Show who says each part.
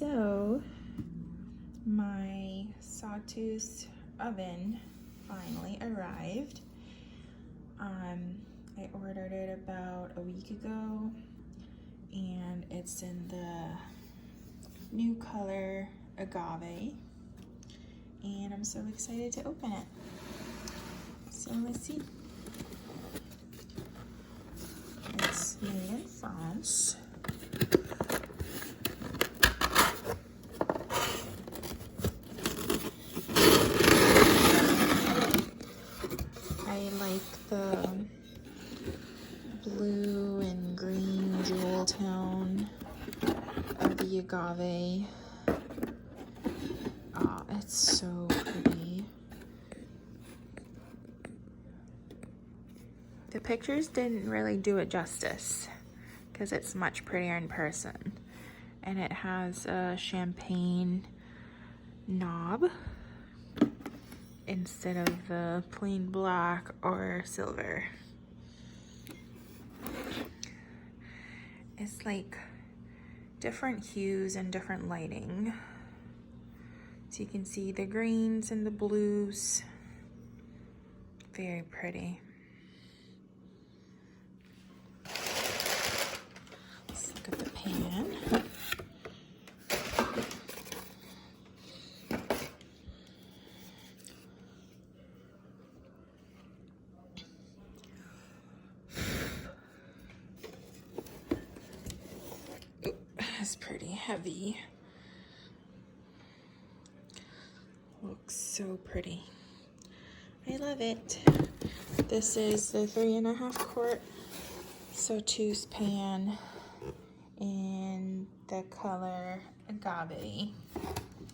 Speaker 1: So my Sauteuse oven finally arrived. I ordered it about a week ago and it's in the new color Agave, and I'm so excited to open it. So let's see. It's made in France. I like the blue and green jewel tone of the Agave. Oh, it's so pretty. The pictures didn't really do it justice because it's much prettier in person. And it has a champagne knob instead of the plain black or silver. It's like different hues and different lighting. So you can see the greens and the blues. Very pretty. Let's look at the pan. It's pretty heavy. Looks so pretty. I love it. This is the 3.5 quart Sauteuse pan in the color Agave.